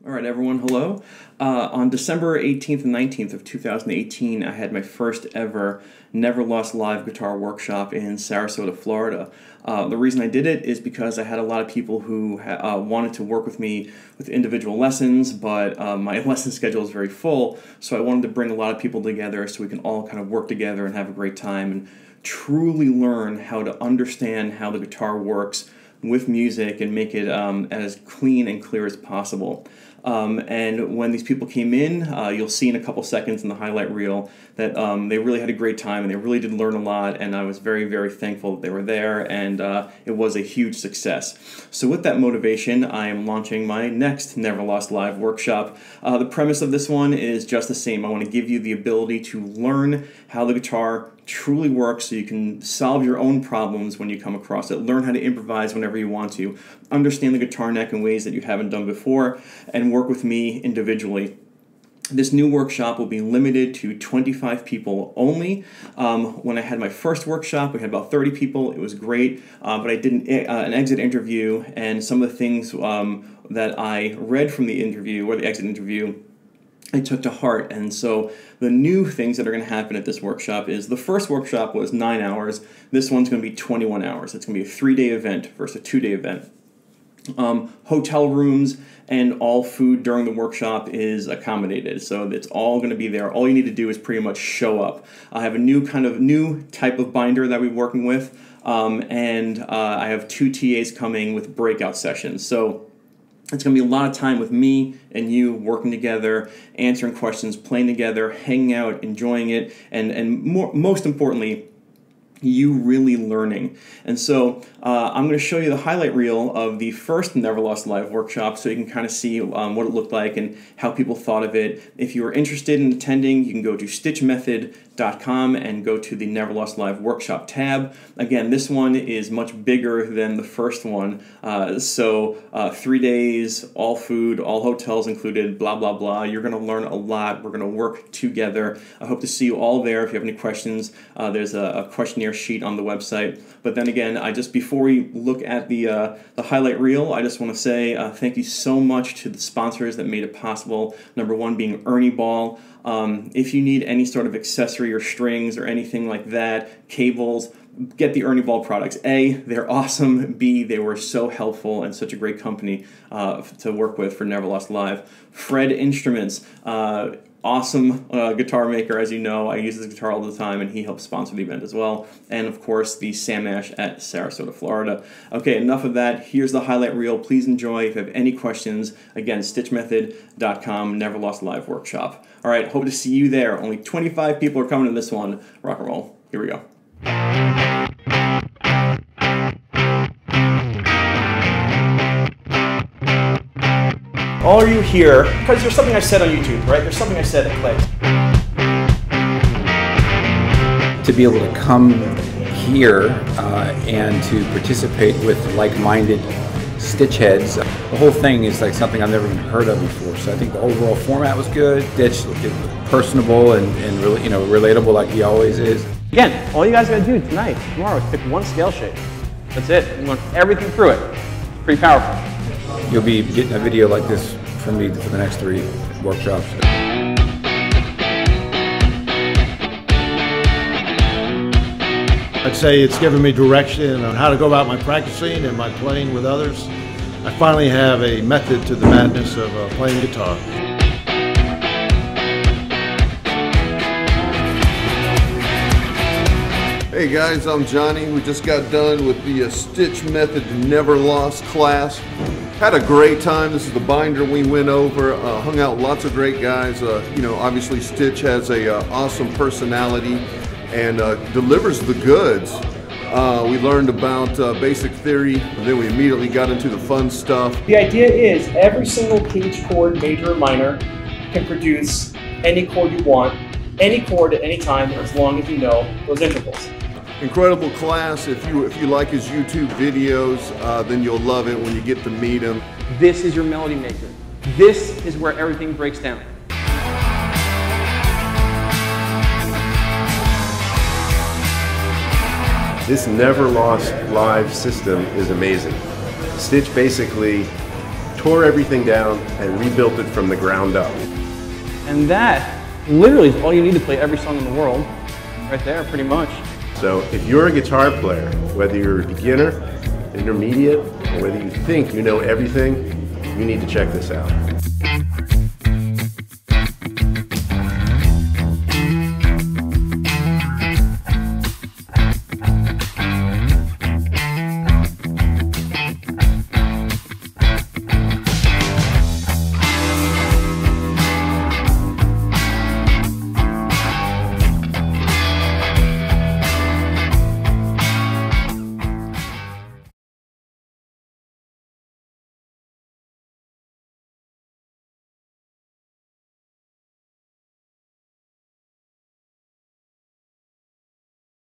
All right, everyone, hello. On December 18th and 19th of 2018, I had my first ever NeverLost live guitar workshop in Sarasota, Florida. The reason I did it is because I had a lot of people who wanted to work with me with individual lessons, but my lesson schedule is very full, so I wanted to bring a lot of people together so we can all kind of work together and have a great time and truly learn how to understand how the guitar works with music and make it as clean and clear as possible. And when these people came in, you'll see in a couple seconds in the highlight reel that they really had a great time and they really did learn a lot, and I was very, very thankful that they were there, and it was a huge success. So with that motivation, I am launching my next NeverLost live workshop. The premise of this one is just the same. I want to give you the ability to learn how the guitar truly works so you can solve your own problems when you come across it, learn how to improvise whenever you want to, understand the guitar neck in ways that you haven't done before, and work with me individually. This new workshop will be limited to 25 people only. When I had my first workshop, we had about 30 people. It was great, but I did an exit interview, and some of the things that I read from the interview, or the exit interview, I took to heart. And so the new things that are going to happen at this workshop is the first workshop was 9 hours. This one's going to be 21 hours. It's going to be a 3-day event versus a 2-day event. Hotel rooms and all food during the workshop is accommodated, so it's all going to be there. All you need to do is pretty much show up. I have a new type of binder that we're working with, and I have 2 TAs coming with breakout sessions. So it's going to be a lot of time with me and you working together, answering questions, playing together, hanging out, enjoying it, and most importantly, you really learning. And so I'm going to show you the highlight reel of the first NeverLost live workshop so you can kind of see what it looked like and how people thought of it. If you are interested in attending, you can go to StichMethod.com and go to the NeverLost live workshop tab. Again, this one is much bigger than the first one. 3 days, all food, all hotels included, blah, blah, blah. You're going to learn a lot. We're going to work together. I hope to see you all there. If you have any questions, there's a questionnaire sheet on the website. But then again, before we look at the highlight reel, I just want to say thank you so much to the sponsors that made it possible. Number one being Ernie Ball. If you need any sort of accessory or strings or anything like that, cables, get the Ernie Ball products. A, they're awesome. B, they were so helpful and such a great company to work with for NeverLost Live. Fred Instruments. Awesome guitar maker, as you know. I use his guitar all the time, and he helps sponsor the event as well. And of course, the Sam Ash at Sarasota, Florida. Okay, enough of that. Here's the highlight reel. Please enjoy. If you have any questions, again, StichMethod.com, NeverLost Live Workshop. All right, hope to see you there. Only 25 people are coming to this one. Rock and roll. Here we go. All are you here because there's something I said on YouTube, right? There's something I said that clicks. To be able to come here and to participate with like-minded Stitch heads, the whole thing is like something I've never even heard of before. So I think the overall format was good. Stitch is personable and really, relatable like he always is. Again, all you guys gotta do tonight, tomorrow, is pick one scale shape. That's it. You learn everything through it. It's pretty powerful. You'll be getting a video like this from me for the next 3 workshops. I'd say it's given me direction on how to go about my practicing and my playing with others. I finally have a method to the madness of playing guitar. Hey guys, I'm Johnny. We just got done with the StichMethod NeverLost class. Had a great time. This is the binder we went over. Hung out with lots of great guys. Obviously Stitch has a awesome personality and delivers the goods. We learned about basic theory, and then we immediately got into the fun stuff. The idea is every single page chord, major or minor, can produce any chord you want, any chord at any time, as long as you know those intervals. Incredible class. If you like his YouTube videos, then you'll love it when you get to meet him. This is your melody maker. This is where everything breaks down. This NeverLost live system is amazing. Stitch basically tore everything down and rebuilt it from the ground up. And that literally is all you need to play every song in the world. Right there, pretty much. So if you're a guitar player, whether you're a beginner, intermediate, or whether you think you know everything, you need to check this out.